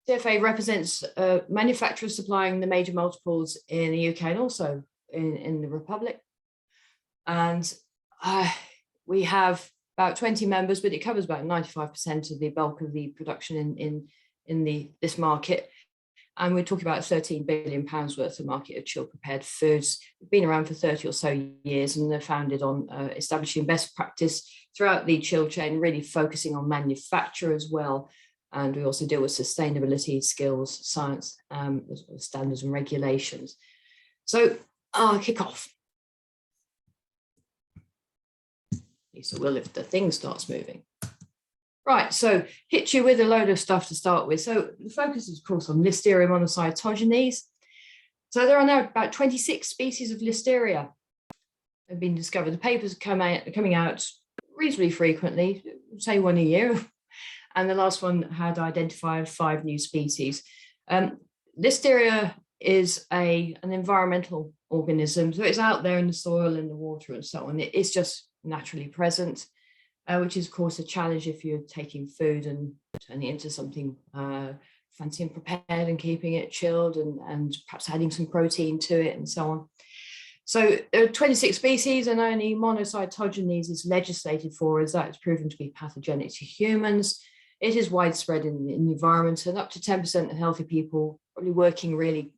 CFA represents manufacturers supplying the major multiples in the UK and also in the Republic. And we have about 20 members, but it covers about 95% of the bulk of the production in this market. And we're talking about £13 billion worth of market of chilled prepared foods. We've been around for 30 or so years, and they're founded on establishing best practice throughout the chill chain, really focusing on manufacture as well. And we also deal with sustainability, skills, science, standards and regulations. So I'll kick off. So we'll if the thing starts moving. Right, so hit you with a load of stuff to start with. So the focus is, of course, on Listeria monocytogenes. So there are now about 26 species of Listeria have been discovered. The papers are coming out reasonably frequently, say one a year. And the last one had identified 5 new species. Listeria is an environmental organism, so it's out there in the soil and the water and so on. It's just naturally present, which is, of course, a challenge if you're taking food and turning it into something fancy and prepared and keeping it chilled and perhaps adding some protein to it and so on. So there are 26 species, and only Monocytogenes is legislated for, as that is proven to be pathogenic to humans. It is widespread in the environment, and up to 10% of healthy people probably working really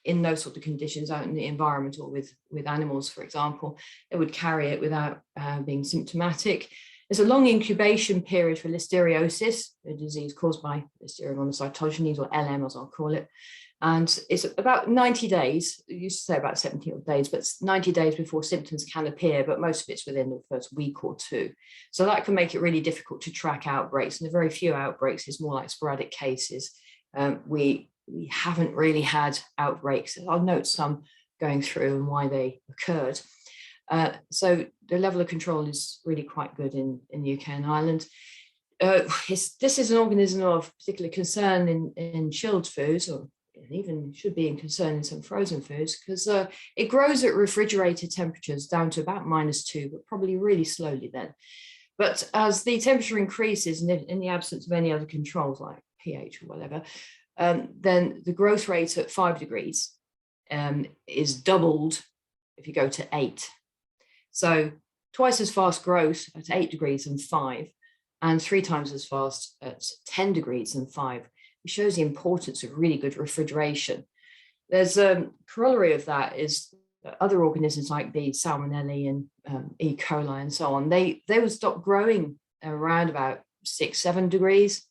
in those sort of conditions out in the environment or with animals, for example, they would carry it without being symptomatic. There's a long incubation period for listeriosis, a disease caused by Listeria monocytogenes, or LM as I'll call it. And it's about 90 days, you used to say about 70 odd days, but it's 90 days before symptoms can appear, but most of it's within the first week or two. So that can make it really difficult to track outbreaks, and the very few outbreaks is more like sporadic cases. We haven't really had outbreaks. I'll note some going through and why they occurred. So the level of control is really quite good in the UK and Ireland. This is an organism of particular concern in chilled foods, or even should be in concern in some frozen foods, because it grows at refrigerated temperatures down to about -2, but probably really slowly then. But as the temperature increases, and in the absence of any other controls like pH or whatever, then the growth rate at 5 degrees is doubled if you go to 8. So twice as fast growth at 8 degrees than 5, and 3 times as fast at 10 degrees than 5. It shows the importance of really good refrigeration. There's a corollary of that is other organisms like the Salmonella and E. coli and so on, they would stop growing around about 6-7 degrees.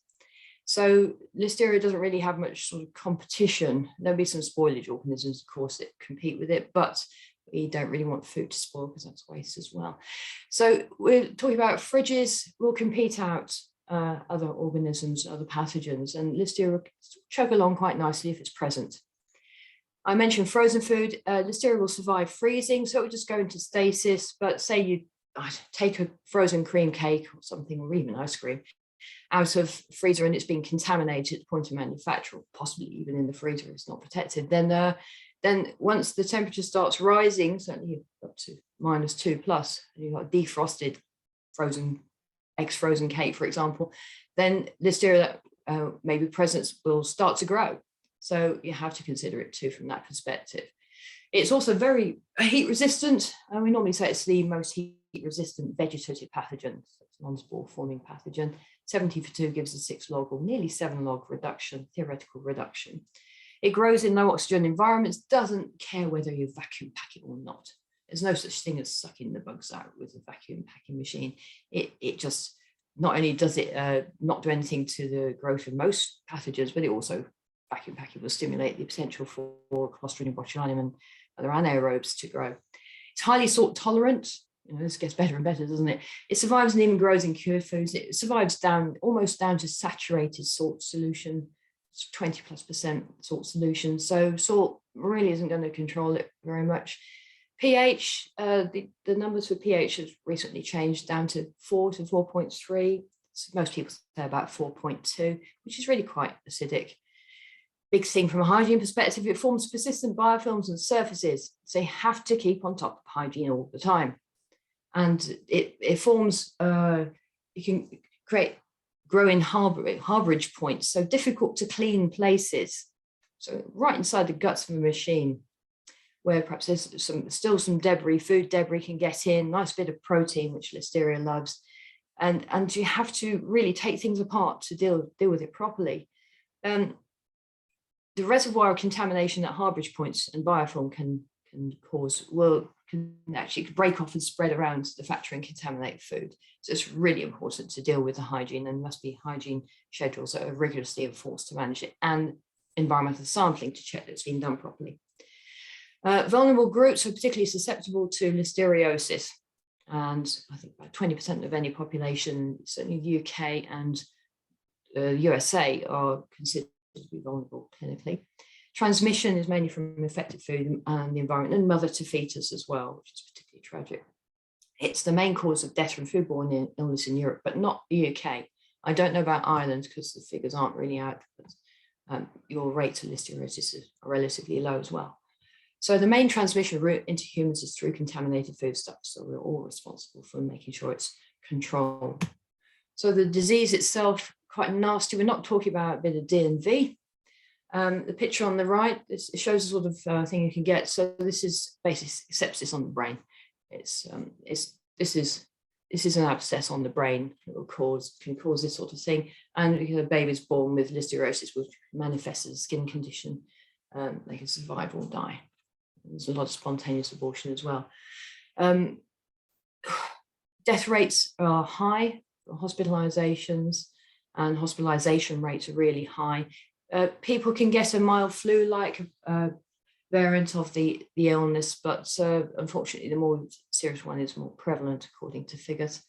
So Listeria doesn't really have much sort of competition. There'll be some spoilage organisms, of course, that compete with it, but we don't really want food to spoil because that's waste as well. So we're talking about fridges will compete out other organisms, other pathogens, and Listeria will chug along quite nicely if it's present. I mentioned frozen food. Listeria will survive freezing, so it will just go into stasis. But say you take a frozen cream cake or something, or even ice cream, out of freezer and it's been contaminated at the point of manufacture, or possibly even in the freezer, it's not protected, then once the temperature starts rising, certainly up to -2 plus, you've got defrosted ex-frozen cake, for example, then Listeria that may be present will start to grow. So you have to consider it too from that perspective. It's also very heat resistant. We normally say it's the most heat resistant vegetative pathogen. So it's a non-spore forming pathogen. 70 for 2 gives a 6 log or nearly 7 log reduction, theoretical reduction. It grows in low oxygen environments, doesn't care whether you vacuum pack it or not. There's no such thing as sucking the bugs out with a vacuum packing machine. It just, not only does it not do anything to the growth of most pathogens, but it also, vacuum packing will stimulate the potential for Clostridium botulinum and other anaerobes to grow. It's highly salt tolerant. You know, this gets better and better, doesn't it? It survives and even grows in cured foods. It survives almost down to saturated salt solution, 20+% salt solution. So salt really isn't going to control it very much. pH, the numbers for pH have recently changed down to 4 to 4.3. So most people say about 4.2, which is really quite acidic. Big thing from a hygiene perspective, it forms persistent biofilms and surfaces. So you have to keep on top of hygiene all the time. And it forms, you can create grow in harborage points, so difficult to clean places. So right inside the guts of a machine, where perhaps there's still some debris, food debris can get in, nice bit of protein, which Listeria loves. And you have to really take things apart to deal with it properly. The reservoir of contamination at harborage points and biofilm can actually break off and spread around the factory and contaminate food. So it's really important to deal with the hygiene, and must be hygiene schedules that are rigorously enforced to manage it, and environmental sampling to check that it's been done properly. Vulnerable groups are particularly susceptible to listeriosis, and I think about 20% of any population, certainly the UK and USA, are considered to be vulnerable clinically. Transmission is mainly from infected food and the environment, and mother to fetus as well, which is particularly tragic. It's the main cause of death from foodborne illness in Europe, but not the UK. I don't know about Ireland because the figures aren't really out, but your rates of listeriosis are relatively low as well. So the main transmission route into humans is through contaminated foodstuffs. So we're all responsible for making sure it's controlled. So the disease itself, quite nasty. We're not talking about a bit of D&V. The picture on the right, it shows the sort of thing you can get. So this is basically sepsis on the brain. This is an abscess on the brain that can cause this sort of thing. And because a baby's born with listeriosis, which manifests as a skin condition, they can survive or die. There's a lot of spontaneous abortion as well. Death rates are high, hospitalizations and hospitalization rates are really high. People can get a mild flu-like variant of the illness, but unfortunately the more serious one is more prevalent according to figures.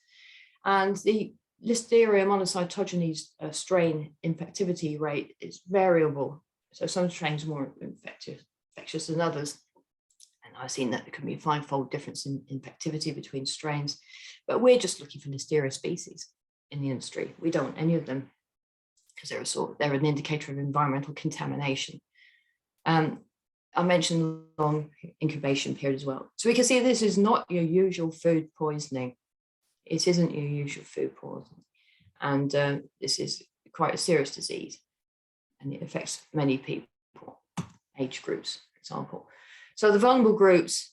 And the Listeria monocytogenes strain infectivity rate is variable. So some strains are more infectious than others. And I've seen that there can be a 5-fold difference in infectivity between strains, but we're just looking for Listeria species in the industry. We don't want any of them because they're an indicator of environmental contamination. I mentioned long incubation period as well. So we can see this is not your usual food poisoning. It isn't your usual food poisoning. And this is quite a serious disease, and it affects many people, age groups, for example. So the vulnerable groups,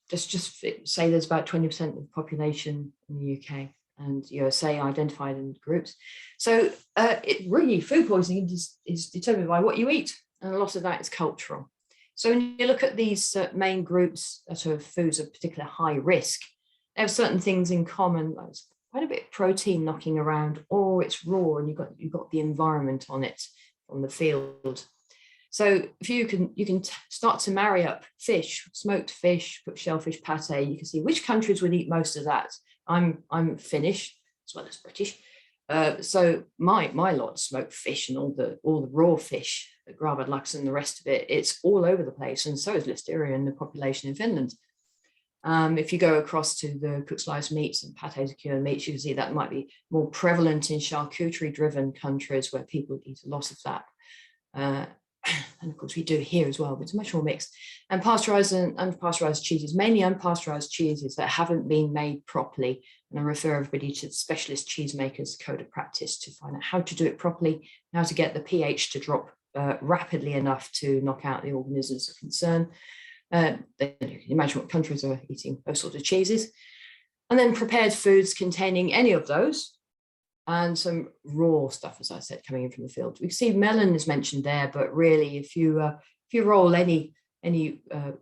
just say there's about 20% of the population in the UK and USA identified in groups. So food poisoning is determined by what you eat, and a lot of that is cultural. So when you look at these main groups that are foods of particular high risk, they have certain things in common. Like quite a bit of protein knocking around, or it's raw and you've got the environment on it from the field. So if you can start to marry up fish, smoked fish, put shellfish pate, you can see which countries would eat most of that. I'm Finnish as well as British. So my lot smoked fish and all the raw fish, the gravad lax and the rest of it, it's all over the place. And so is Listeria in the population in Finland. If you go across to the cooked sliced meats and pâtés de cuir meats, you can see that might be more prevalent in charcuterie-driven countries where people eat a lot of that. And of course we do here as well, but it's much more mixed. And pasteurized and unpasteurized cheeses, mainly unpasteurized cheeses that haven't been made properly. And I refer everybody to the specialist cheesemakers code of practice to find out how to do it properly, how to get the pH to drop rapidly enough to knock out the organisms of concern. Then you can imagine what countries are eating those sorts of cheeses. And then prepared foods containing any of those, and some raw stuff, as I said, coming in from the field. We can see melon is mentioned there, but really, if you roll any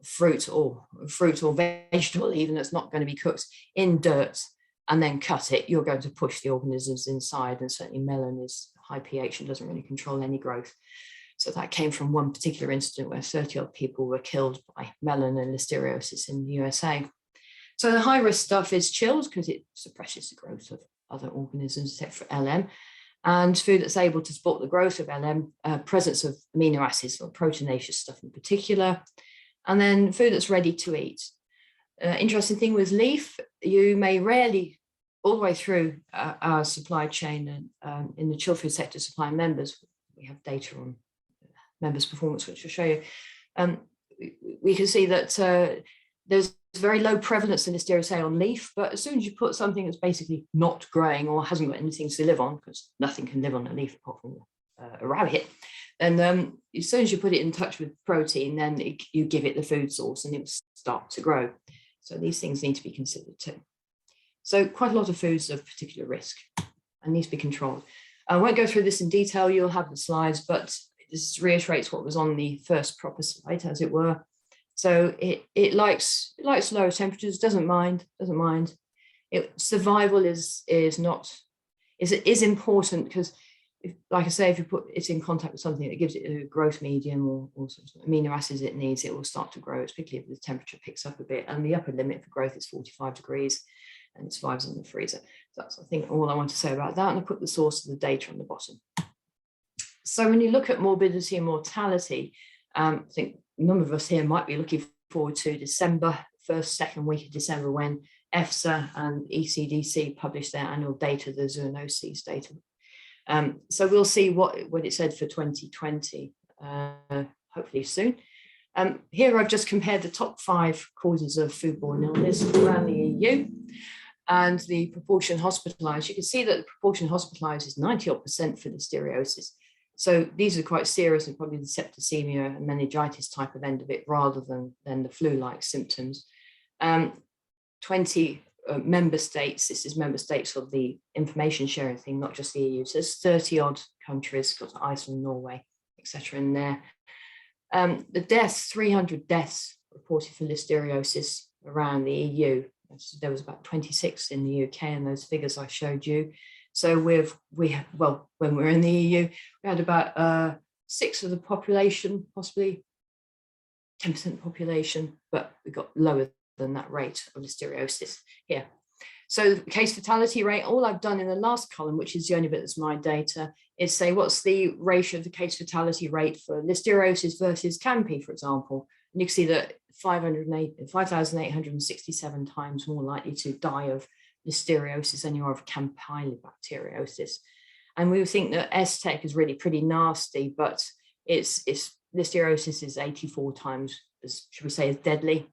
fruit or vegetable, even that's not going to be cooked, in dirt and then cut it, you're going to push the organisms inside. And certainly melon is high pH and doesn't really control any growth. So that came from one particular incident where 30-odd people were killed by melon and listeriosis in the USA. So the high-risk stuff is chilled because it suppresses the growth of other organisms except for LM, and food that's able to support the growth of LM, presence of amino acids or proteinaceous stuff in particular, and then food that's ready to eat. Interesting thing with leaf, you may rarely, all the way through our supply chain and in the chilled food sector supplying members, we have data on members' performance, which I'll show you. We can see that there's very low prevalence in Listeria, say, on leaf, but as soon as you put something that's basically not growing or hasn't got anything to live on, because nothing can live on a leaf apart from a rabbit, and as soon as you put it in touch with protein, then you give it the food source and it will start to grow. So these things need to be considered too. So quite a lot of foods of particular risk and needs to be controlled. I won't go through this in detail, you'll have the slides, but this reiterates what was on the first proper slide, as it were. So it likes lower temperatures, doesn't mind. Survival is important because, like I say, if you put it in contact with something that gives it a growth medium or sort of amino acids it needs, it will start to grow, particularly if the temperature picks up a bit. And the upper limit for growth is 45 degrees and it survives in the freezer. So that's, I think, all I want to say about that. And I put the source of the data on the bottom. So when you look at morbidity and mortality, I think a number of us here might be looking forward to December, second week of December, when EFSA and ECDC publish their annual data, the zoonoses data. So we'll see what it said for 2020, hopefully soon. Here I've just compared the top 5 causes of foodborne illness around the EU and the proportion hospitalised. You can see that the proportion hospitalised is 90% for listeriosis. So these are quite serious and probably the septicemia and meningitis type of end of it rather than the flu-like symptoms. 20 member states, this is member states of the information sharing thing, not just the EU. So there's 30 odd countries, got Iceland, Norway, etc. in there. The deaths, 300 deaths reported for listeriosis around the EU. There was about 26 in the UK in those figures I showed you. So when we were in the EU, we had about 6 of the population, possibly 10% population, but we got lower than that rate of listeriosis here. So the case fatality rate, all I've done in the last column, which is the only bit that's my data, is say what's the ratio of the case fatality rate for listeriosis versus CAMPI, for example. And you can see that 5,867 times more likely to die of listeriosis than you are of campylobacteriosis. And we think that S-Tech is really pretty nasty, but it's listeriosis is 84 times, should we say, as deadly,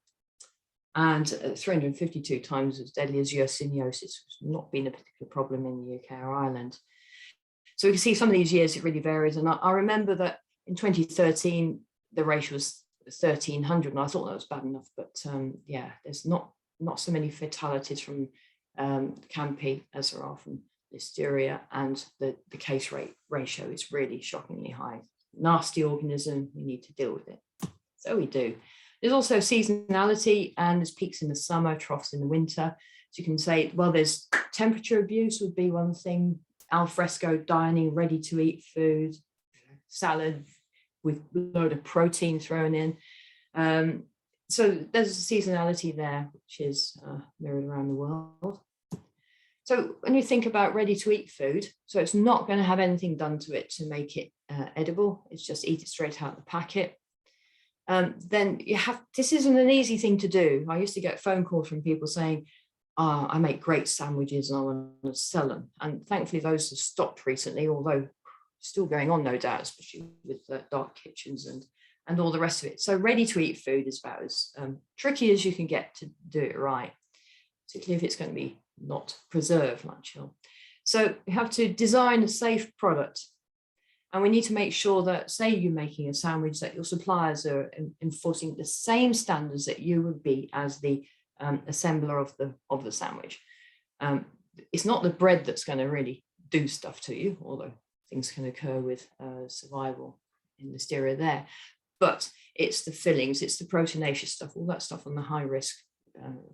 and 352 times as deadly as yersiniosis, which has not been a particular problem in the UK or Ireland. So we can see some of these years it really varies. And I remember that in 2013, the ratio was 1,300, and I thought that was bad enough. But yeah, there's not so many fatalities from CAMPI as there are from Listeria, and the case rate ratio is really shockingly high. Nasty organism, we need to deal with it. So we do. There's also seasonality, and there's peaks in the summer, troughs in the winter. So you can say, well, there's temperature abuse would be one thing, al fresco dining, ready to eat food, salad with a load of protein thrown in. So there's a seasonality there, which is mirrored around the world. So when you think about ready to eat food, so it's not going to have anything done to it to make it edible. It's just eat it straight out of the packet. Then this isn't an easy thing to do. I used to get phone calls from people saying, I make great sandwiches and I want to sell them. And thankfully those have stopped recently, although still going on, no doubt, especially with dark kitchens and all the rest of it. So ready to eat food is about as tricky as you can get to do it right, particularly if it's going to be not preserved like chill. So we have to design a safe product. And we need to make sure that, say you're making a sandwich, that your suppliers are enforcing the same standards that you would be as the assembler of the sandwich. It's not the bread that's going to really do stuff to you, although things can occur with survival in Listeria there. But it's the fillings, it's the proteinaceous stuff, all that stuff on the high risk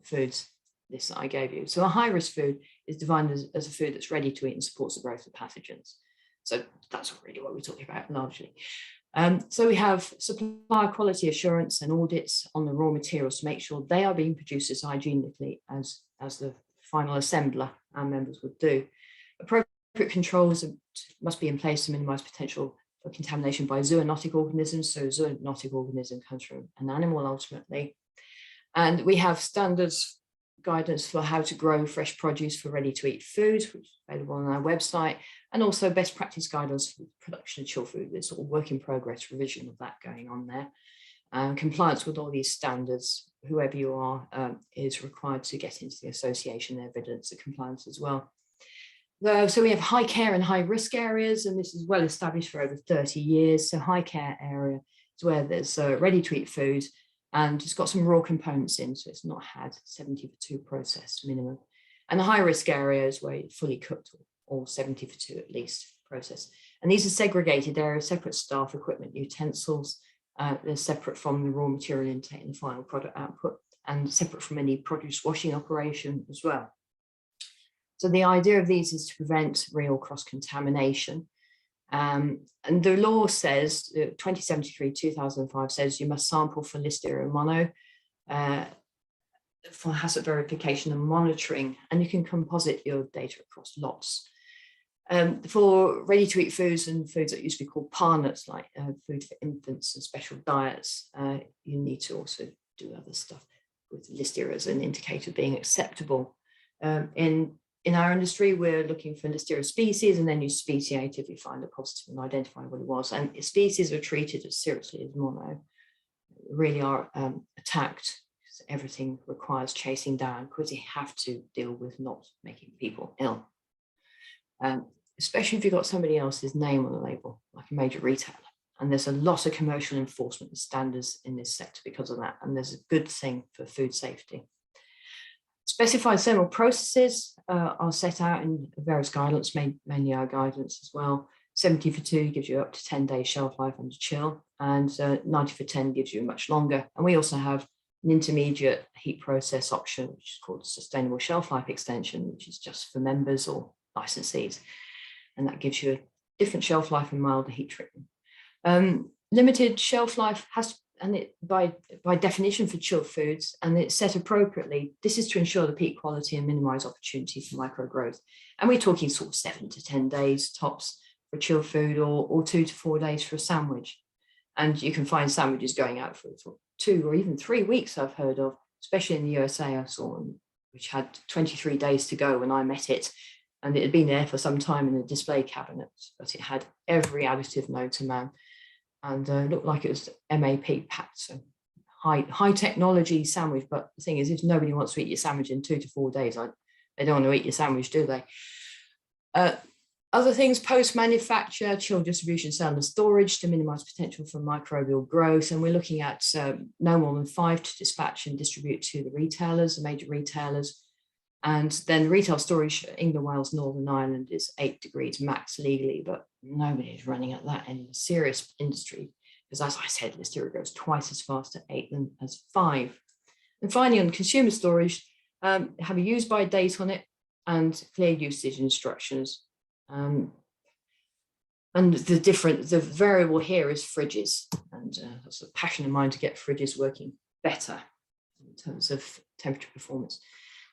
foods list that I gave you. So a high risk food is defined as a food that's ready to eat and supports the growth of pathogens. So that's really what we're talking about largely. So we have supplier quality assurance and audits on the raw materials to make sure they are being produced as hygienically as the final assembler and members would do. Appropriate controls must be in place to minimize potential for contamination by zoonotic organisms. So zoonotic organism comes from an animal ultimately. And we have standards guidance for how to grow fresh produce for ready-to-eat food, which is available on our website, and also best practice guidance for production of chill food. There's sort of work in progress revision of that going on there. Compliance with all these standards whoever you are is required to get into the association evidence of compliance as well. So we have high care and high risk areas, and this is well established for over 30 years. So high care area is where there's ready to eat food and it's got some raw components in, so it's not had 70 for 2 processed minimum. And the high risk area is where it's fully cooked or 70 for 2 at least processed. And these are segregated areas, separate staff, equipment, utensils. They're separate from the raw material intake and the final product output, and separate from any produce washing operation as well. So the idea of these is to prevent real cross-contamination. And the law says, 2073-2005 says you must sample for Listeria mono for hazard verification and monitoring, and you can composite your data across lots. For ready-to-eat foods and foods that used to be called parnuts, like food for infants and special diets, you need to also do other stuff with Listeria as an indicator of being acceptable. In our industry, we're looking for Listeria species and then you speciate if you find a positive and identify what it was. And species are treated as seriously as mono, really are attacked. Everything requires chasing down because you have to deal with not making people ill. Especially if you've got somebody else's name on the label, like a major retailer. And there's a lot of commercial enforcement standards in this sector because of that. And there's a good thing for food safety. Specified thermal processes are set out in various guidelines, mainly our guidance as well. 70 for 2 gives you up to 10 days shelf life under chill, and 90 for 10 gives you much longer. And we also have an intermediate heat process option, which is called sustainable shelf life extension, which is just for members or licensees. And that gives you a different shelf life and milder heat treatment. Limited shelf life has, and it by definition for chilled foods, and it's set appropriately. This is to ensure the peak quality and minimize opportunity for microgrowth. And we're talking sort of 7 to 10 days tops for chilled food, or 2 to 4 days for a sandwich. And you can find sandwiches going out for 2 or even 3 weeks, I've heard of, especially in the USA. I saw one which had 23 days to go when I met it. And it had been there for some time in a display cabinet, but it had every additive known to man, and looked like it was MAP packed. So high technology sandwich. But the thing is, if nobody wants to eat your sandwich in 2 to 4 days, they don't want to eat your sandwich, do they? Other things, post-manufacture, chilled distribution, sale and storage to minimize potential for microbial growth. And we're looking at no more than 5 to dispatch and distribute to the retailers, the major retailers. And then retail storage, England, Wales, Northern Ireland is 8 degrees max legally, but nobody is running at that in a serious industry, because as I said, Listeria goes twice as fast at 8 than as 5. And finally, on consumer storage, have a use by date on it and clear usage instructions. And the variable here is fridges, and that's a passion of mine to get fridges working better in terms of temperature performance.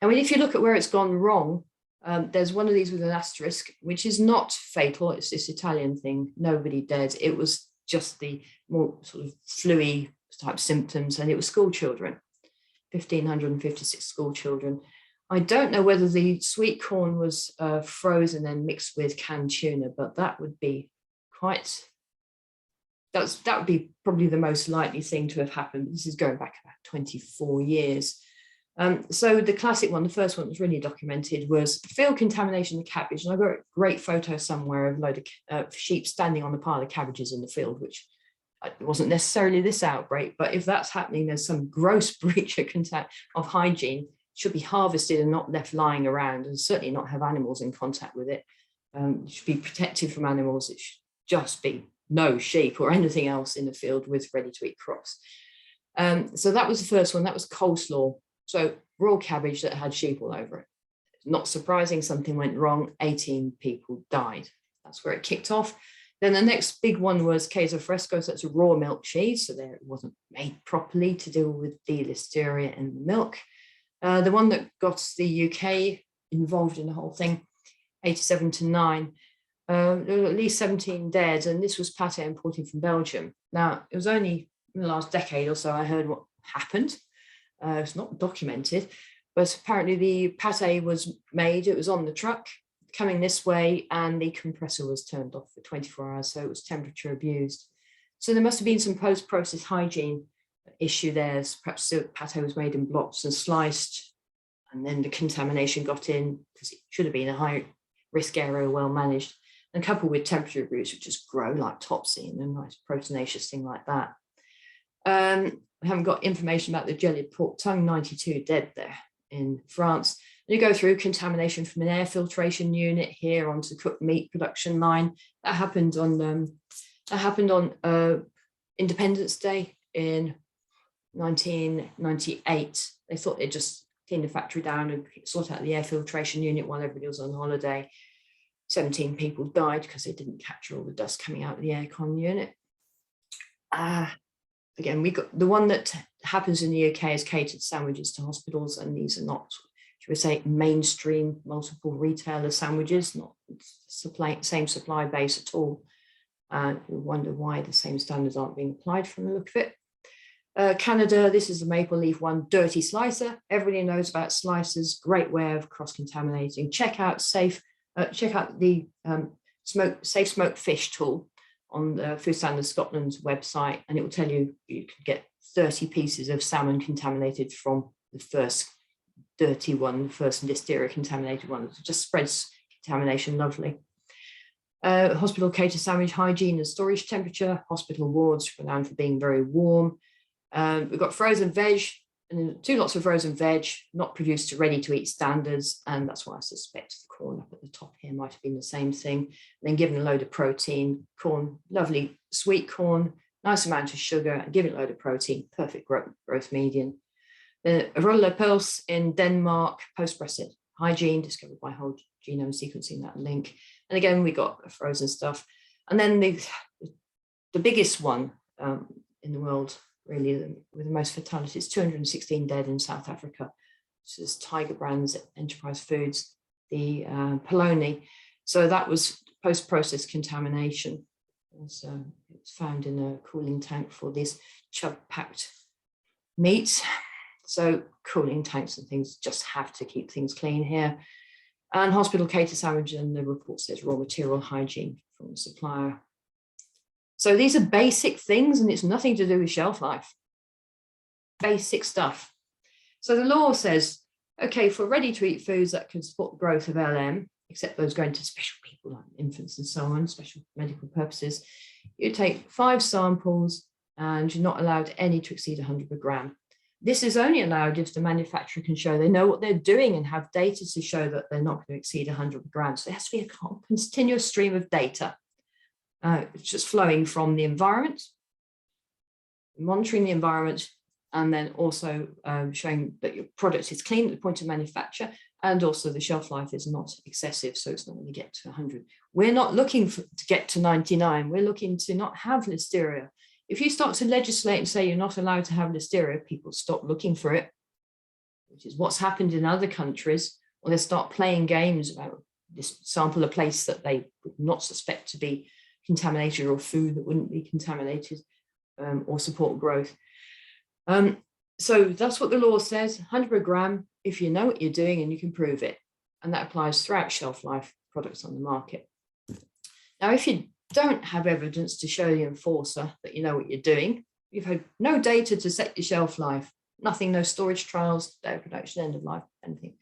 And if you look at where it's gone wrong, there's one of these with an asterisk, which is not fatal. It's this Italian thing, nobody dead. It was just the more sort of flu-y type symptoms, and it was school children, 1,556 school children. I don't know whether the sweet corn was frozen and mixed with canned tuna, but that would be that would be probably the most likely thing to have happened. This is going back about 24 years. So the classic one, the first one that was really documented, was field contamination of cabbage. And I've got a great photo somewhere of a load of sheep standing on a pile of cabbages in the field, which wasn't necessarily this outbreak, but if that's happening, there's some gross breach of hygiene. It should be harvested and not left lying around, and certainly not have animals in contact with it. It should be protected from animals. It should just be no sheep or anything else in the field with ready-to-eat crops. So that was the first one. That was coleslaw. So raw cabbage that had sheep all over it. Not surprising, something went wrong. 18 people died. That's where it kicked off. Then the next big one was Queso Fresco. So that's a raw milk cheese. So there it wasn't made properly to deal with the Listeria in the milk. The one that got the UK involved in the whole thing, 87 to 9. There were at least 17 dead, and this was pate imported from Belgium. Now, it was only in the last decade or so I heard what happened. It's not documented, but apparently the pate was made, it was on the truck coming this way, and the compressor was turned off for 24 hours, so it was temperature abused. So there must have been some post-process hygiene issue there is perhaps the pate was made in blocks and sliced, and then the contamination got in because it should have been a high risk area, well managed, and coupled with temperature abuse, which just grow like topsy and a nice proteinaceous thing like that. We haven't got information about the jellied pork tongue, 92 dead there in France. And you go through contamination from an air filtration unit here onto the cooked meat production line. That happened on Independence Day in 1998. They thought they'd just clean the factory down and sort out the air filtration unit while everybody was on holiday. 17 people died because they didn't capture all the dust coming out of the aircon unit. Again, we got the one that happens in the UK is catered sandwiches to hospitals, and these are not, should we say, mainstream multiple retailer sandwiches, not same supply base at all. We wonder why the same standards aren't being applied from the look of it. Canada, this is the maple leaf one, dirty slicer. Everybody knows about slicers, great way of cross-contaminating. Check out the safe smoked fish tool on the Food Standards Scotland's website, and it will tell you you can get 30 pieces of salmon contaminated from the first dirty one, the first Listeria contaminated one. It just spreads contamination lovely. Hospital catered sandwich hygiene and storage temperature. Hospital wards renowned for being very warm. We've got frozen veg, and 2 lots of frozen veg, not produced to ready to eat standards, and that's why I suspect the corn up at the top here might have been the same thing. And then given a load of protein, corn, lovely sweet corn, nice amount of sugar, and given a load of protein, perfect growth median. The Arola Pulse in Denmark, post-processed hygiene, discovered by whole genome sequencing, that link. And again, we got frozen stuff. And then the biggest one in the world, really, with the most fatalities, 216 dead in South Africa. This is Tiger Brands, Enterprise Foods, the polony. So that was post-processed contamination. So it's found in a cooling tank for this chub-packed meat. So cooling tanks and things just have to keep things clean here. And hospital catered sandwich, and the report says raw material hygiene from the supplier. So these are basic things, and it's nothing to do with shelf life. Basic stuff. So the law says, okay, for ready-to-eat foods that can support the growth of LM, except those going to special people like infants and so on, special medical purposes, you take 5 samples and you're not allowed any to exceed 100 per gram. This is only allowed if the manufacturer can show they know what they're doing and have data to show that they're not going to exceed 100 per gram. So there has to be a continuous stream of data. It's just flowing from the environment, monitoring the environment, and then also showing that your product is clean at the point of manufacture, and also the shelf life is not excessive, so it's not going to get to 100. We're not looking to get to 99. We're looking to not have Listeria. If you start to legislate and say you're not allowed to have Listeria, people stop looking for it, which is what's happened in other countries, or they start playing games about this sample a place that they would not suspect to be contaminated, or food that wouldn't be contaminated, or support growth. So that's what the law says, 100 per gram, if you know what you're doing and you can prove it. And that applies throughout shelf life products on the market. Now, if you don't have evidence to show the enforcer that you know what you're doing, you've had no data to set your shelf life, nothing, no storage trials, day of production, end of life, anything,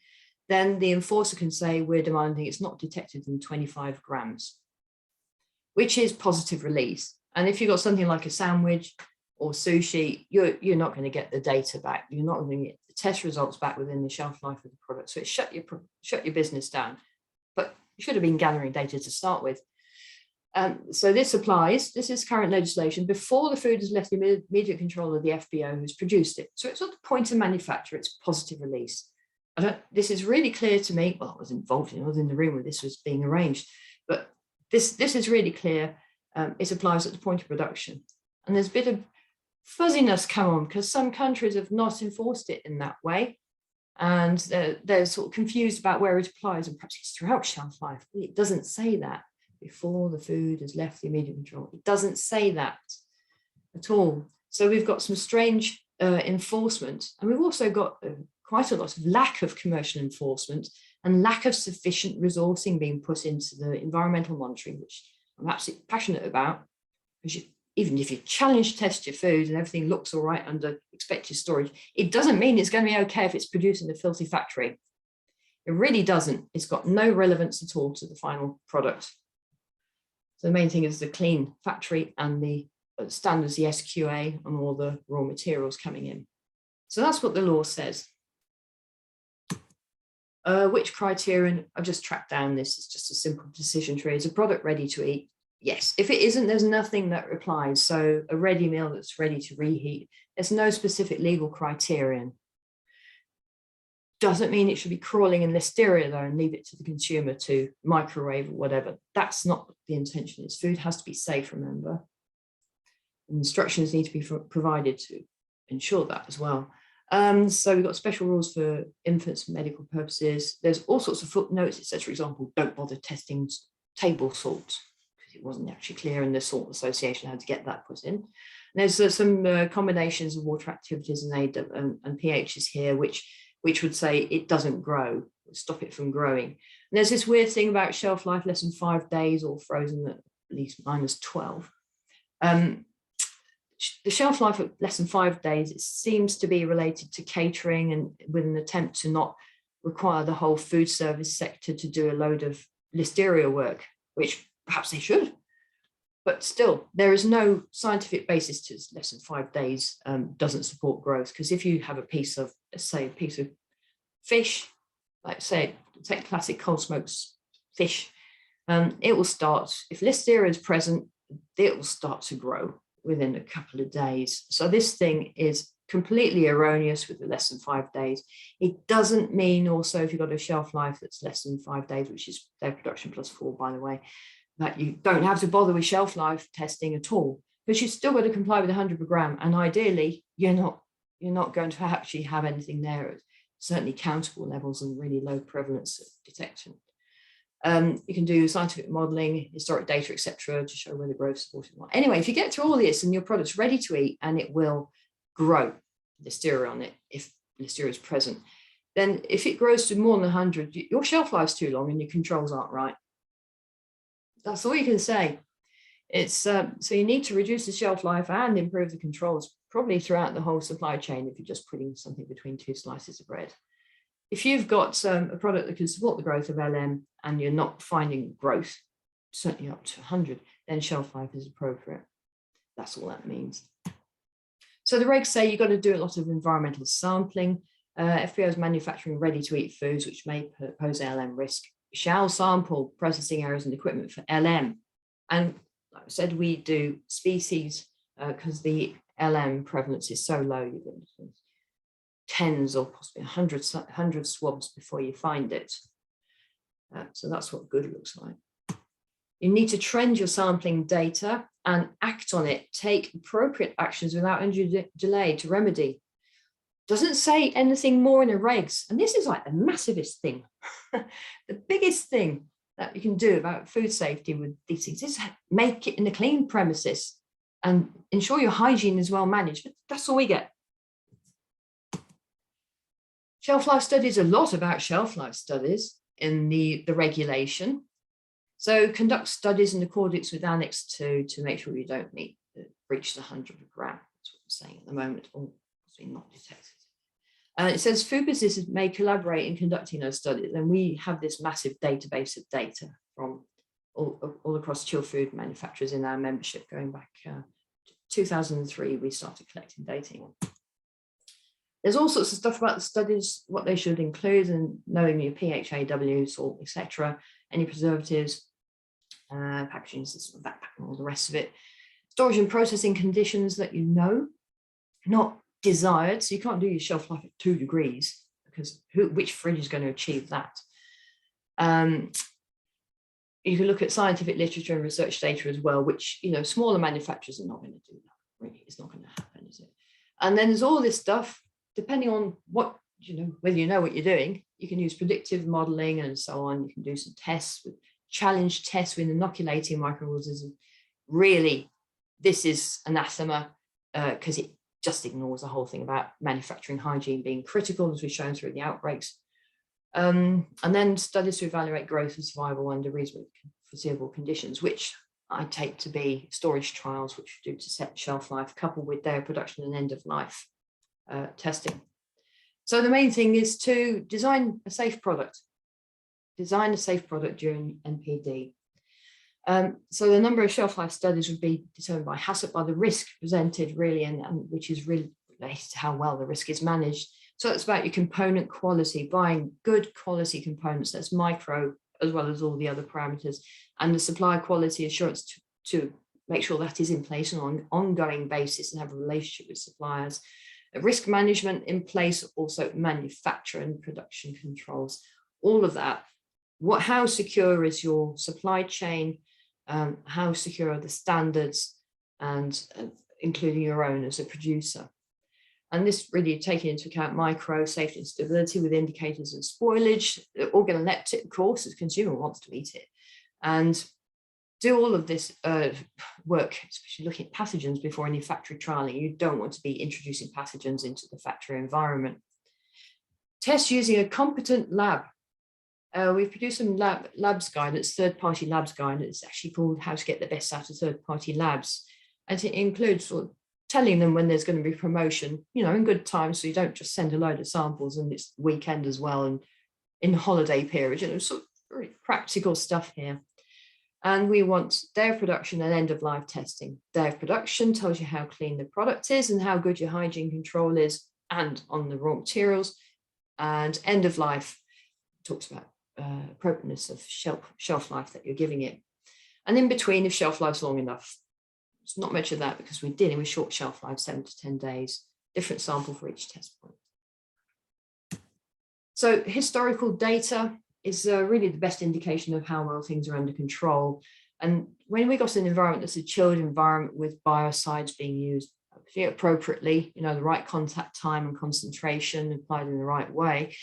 then the enforcer can say we're demanding it's not detected in 25 grams, which is positive release. And if you've got something like a sandwich or sushi, you're not going to get the data back. You're not going to get the test results back within the shelf life of the product. So it shut your business down. But you should have been gathering data to start with. So this applies. This is current legislation before the food has left the immediate control of the FBO who's produced it. So it's at the point of manufacture, it's positive release. This is really clear to me. Well, I was involved I was in the room when this was being arranged, but this is really clear. It applies at the point of production. And there's a bit of fuzziness come on because some countries have not enforced it in that way. And they're sort of confused about where it applies, and perhaps it's throughout shelf life. It doesn't say that before the food has left the immediate control. It doesn't say that at all. So we've got some strange enforcement, and we've also got quite a lot of lack of commercial enforcement and lack of sufficient resourcing being put into the environmental monitoring, which I'm absolutely passionate about, because even if you challenge test your food and everything looks all right under expected storage, it doesn't mean it's going to be okay if it's produced in a filthy factory. It really doesn't. It's got no relevance at all to the final product. So the main thing is the clean factory and the standards, the SQA, and all the raw materials coming in. So that's what the law says. Which criterion? I've just tracked down this. It's just a simple decision tree. Is a product ready to eat? Yes. If it isn't, there's nothing that applies. So a ready meal that's ready to reheat, there's no specific legal criterion. Doesn't mean it should be crawling in listeria though and leave it to the consumer to microwave or whatever. That's not the intention. This food has to be safe, remember. And instructions need to be provided to ensure that as well. So we've got special rules for infants for medical purposes. There's all sorts of footnotes. It says, for example, don't bother testing table salt, because it wasn't actually clear in the Salt Association how to get that put in. And there's some combinations of water activities and pHs here, which would say it doesn't grow, stop it from growing. And there's this weird thing about shelf life, less than 5 days or frozen at least -12. The shelf life of less than 5 days, it seems to be related to catering and with an attempt to not require the whole food service sector to do a load of listeria work, which perhaps they should. But still, there is no scientific basis to less than 5 days doesn't support growth. Because if you have a piece of, let's say, a piece of fish, like say, take classic cold smoked fish, it will start, if listeria is present, it will start to grow within a couple of days. So this thing is completely erroneous with the less than 5 days. It doesn't mean also if you've got a shelf life that's less than 5 days, which is their production +4, by the way, that you don't have to bother with shelf life testing at all, because you've still got to comply with 100 per gram. And ideally, you're not going to actually have anything there at certainly countable levels and really low prevalence of detection. You can do scientific modeling, historic data, etc., to show where the growth supported. Anyway, if you get through all this and your product's ready to eat and it will grow listeria on it, if listeria is present, then if it grows to more than 100, your shelf life's too long and your controls aren't right. That's all you can say. It's so you need to reduce the shelf life and improve the controls probably throughout the whole supply chain if you're just putting something between 2 slices of bread. If you've got a product that can support the growth of LM and you're not finding growth, certainly up to 100, then shelf life is appropriate. That's all that means. So the regs say you've got to do a lot of environmental sampling. FBO is manufacturing ready-to-eat foods, which may pose LM risk. Shall sample processing areas and equipment for LM. And like I said, we do species because the LM prevalence is so low, you've got tens or possibly 100 swabs before you find it. So that's what good looks like. You need to trend your sampling data and act on it. Take appropriate actions without undue delay to remedy. Doesn't say anything more in the regs. And this is like the massivest thing. The biggest thing that you can do about food safety with these things is make it in a clean premises and ensure your hygiene is well managed. But that's all we get. Shelf life studies, a lot about shelf life studies in the regulation. So conduct studies in accordance with Annex 2 to make sure you don't breach the 100 per gram. That's what I'm saying at the moment, or not detected. It says food businesses may collaborate in conducting those studies, and we have this massive database of data from all across chilled food manufacturers in our membership going back to 2003. We started collecting data. There's all sorts of stuff about the studies, what they should include, and knowing your PHAW, salt, etc., any preservatives, packaging, that, all the rest of it. Storage and processing conditions that you know, not desired. So you can't do your shelf life at 2 degrees because which fridge is going to achieve that? You can look at scientific literature and research data as well, which, smaller manufacturers are not going to do that. Really, it's not going to happen, is it? And then there's all this stuff, depending on what, whether you know what you're doing, you can use predictive modeling and so on. You can do some tests with challenge tests with inoculating microorganisms. Really, this is anathema because it just ignores the whole thing about manufacturing hygiene being critical, as we've shown through the outbreaks. And then studies to evaluate growth and survival under reasonably foreseeable conditions, which I take to be storage trials, which we do to set shelf life, coupled with their production and end of life testing. So the main thing is to design a safe product. Design a safe product during NPD. So the number of shelf life studies would be determined by HACCP, by the risk presented really, and which is really related to how well the risk is managed. So it's about your component quality, buying good quality components, that's micro, as well as all the other parameters, and the supply quality assurance to make sure that is in place on an ongoing basis and have a relationship with suppliers. Risk management in place, also manufacture and production controls, all of that. How secure is your supply chain? How secure are the standards, and including your own as a producer? And this really taking into account micro safety and stability with indicators of spoilage, organoleptic, of course, as the consumer wants to eat it, and do all of this work, especially looking at pathogens before any factory trialing. You don't want to be introducing pathogens into the factory environment. Test using a competent lab. We've produced some labs guidance, third-party labs guidance. It's actually called How to Get the Best Out of Third-Party Labs. And it includes sort of telling them when there's going to be promotion, in good time, so you don't just send a load of samples and it's weekend as well and in the holiday period, sort of very practical stuff here. And we want day of production and end of life testing. Day of production tells you how clean the product is and how good your hygiene control is and on the raw materials. And end of life talks about appropriateness of shelf life that you're giving it. And in between, if shelf life's long enough, it's not much of that because we're dealing with short shelf life, 7 to 10 days, different sample for each test point. So historical data is really the best indication of how well things are under control. And when we got an environment that's a chilled environment with biocides being used appropriately, the right contact time and concentration applied in the right way,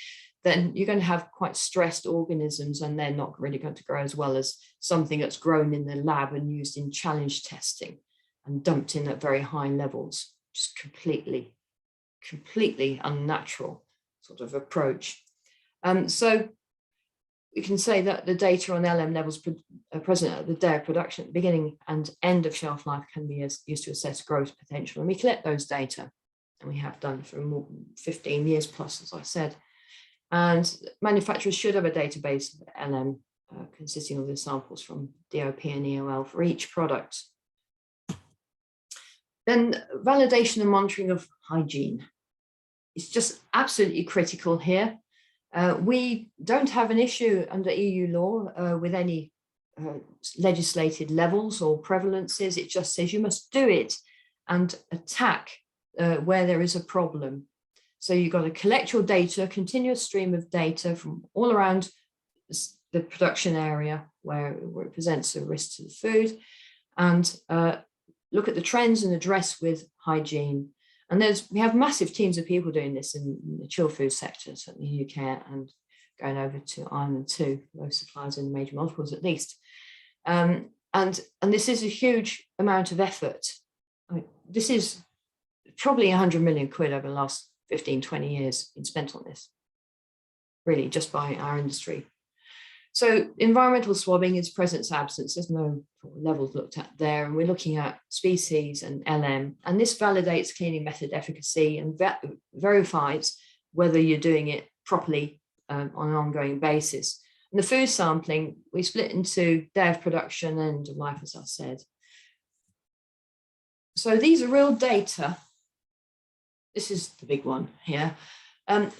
then you're going to have quite stressed organisms, and they're not really going to grow as well as something that's grown in the lab and used in challenge testing and dumped in at very high levels. Just completely unnatural sort of approach. So we can say that the data on LM levels present at the day of production, at the beginning and end of shelf life, can be used to assess growth potential. And we collect those data, and we have done for more than 15 years plus, as I said. And manufacturers should have a database of LM consisting of the samples from DOP and EOL for each product. Then validation and monitoring of hygiene is just absolutely critical here. We don't have an issue under EU law with any legislated levels or prevalences. It just says you must do it and attack where there is a problem. So you've got to collect your data, continuous stream of data from all around the production area where it presents a risk to the food, and look at the trends and address with hygiene. And we have massive teams of people doing this in the chilled food sector, certainly in the UK and going over to Ireland too, those suppliers in the major multiples at least. And this is a huge amount of effort. This is probably 100 million quid over the last 15, 20 years been spent on this, really, just by our industry. So environmental swabbing is presence absence. There's no levels looked at there, and we're looking at species and LM, and this validates cleaning method efficacy and verifies whether you're doing it properly on an ongoing basis. And the food sampling, we split into day of production and end of life, as I said. So these are real data. This is the big one here.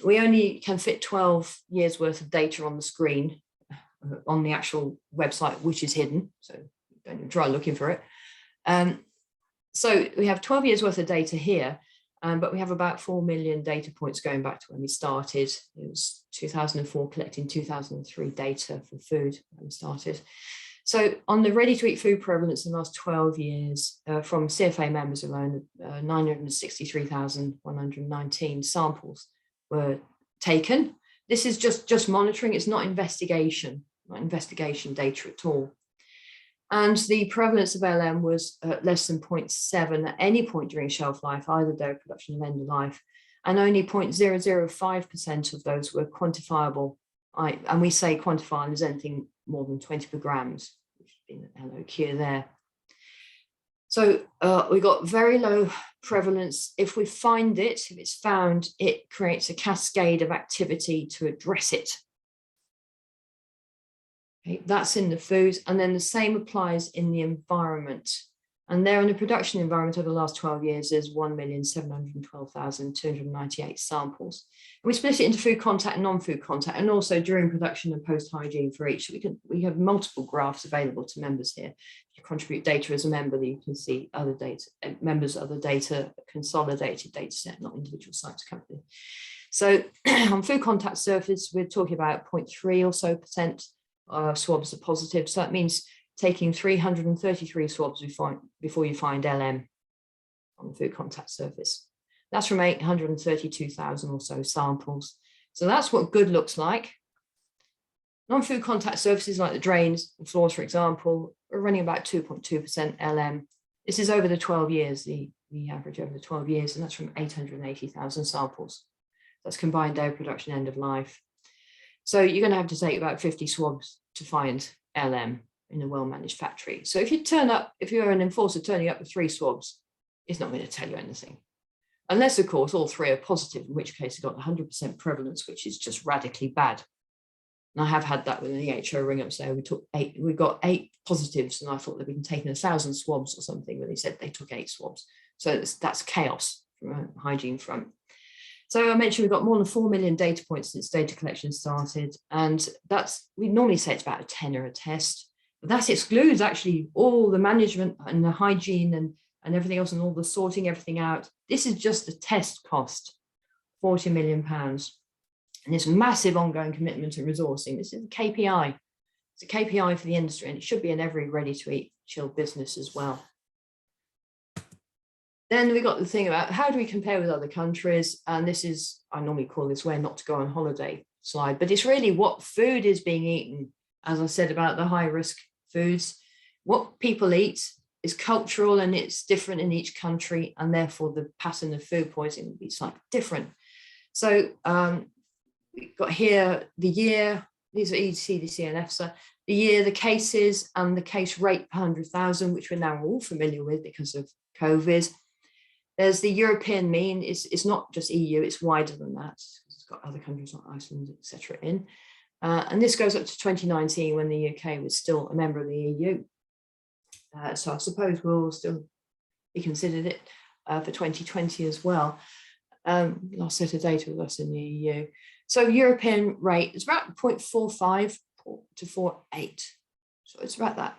We only can fit 12 years worth of data on the screen on the actual website, which is hidden, so don't even try looking for it. So we have 12 years worth of data here, but we have about 4 million data points going back to when we started. It was 2004, collecting 2003 data for food when we started. So on the ready-to-eat food prevalence in the last 12 years, from CFA members alone, 963,119 samples were taken. This is just monitoring, it's not investigation data at all. And the prevalence of LM was less than 0.7 at any point during shelf life, either day of production or end of life, and only 0.005% of those were quantifiable. And we say quantifiable as anything more than 20 per grams, which has been an LOQ there. So we got very low prevalence. If we find it, if it's found, it creates a cascade of activity to address it. Okay, that's in the foods, and then the same applies in the environment. And there in the production environment over the last 12 years, there's 1,712,298 samples. And we split it into food contact and non-food contact, and also during production and post-hygiene for each. We have multiple graphs available to members here. If you contribute data as a member, you can see other data, members' other data, consolidated data set, not individual sites company. So on food contact surface, we're talking about 0.3 or so percent swabs are positive. So that means taking 333 swabs before you find LM on the food contact surface. That's from 832,000 or so samples. So that's what good looks like. Non-food contact surfaces like the drains and floors, for example, are running about 2.2% LM. This is over the 12 years, the average over the 12 years, and that's from 880,000 samples. That's combined day of production, end of life. So you're going to have to take about 50 swabs to find LM in a well-managed factory. So if you're an enforcer turning up with 3 swabs, it's not going to tell you anything. Unless, of course, all 3 are positive, in which case you've got 100% prevalence, which is just radically bad. And I have had that with an EHO ring up saying we got 8 positives, and I thought they'd been taking 1,000 swabs or something, when they said they took 8 swabs. So that's chaos from a hygiene front. So I mentioned we've got more than 4 million data points since data collection started, and we normally say it's about a tenner a test. But that excludes actually all the management and the hygiene and everything else, and all the sorting everything out. This is just the test cost, £40 million. And this massive ongoing commitment to resourcing. This is a KPI. It's a KPI for the industry, and it should be in every ready-to-eat chilled business as well. Then we got the thing about how do we compare with other countries? And this is, I normally call this where not to go on holiday slide, but it's really what food is being eaten. As I said about the high-risk foods, what people eat is cultural, and it's different in each country, and therefore the pattern of food poisoning will be slightly different. So we've got here the year, these are ECDC and EFSA, the year, the cases, and the case rate per 100,000, which we're now all familiar with because of COVID. There's the European mean. It's not just EU, it's wider than that. It's got other countries like Iceland, etc. in. And this goes up to 2019, when the UK was still a member of the EU. So I suppose we'll still be considered it for 2020 as well. Last set of data with us in the EU. So European rate is about 0.45 to 0.48. So it's about that.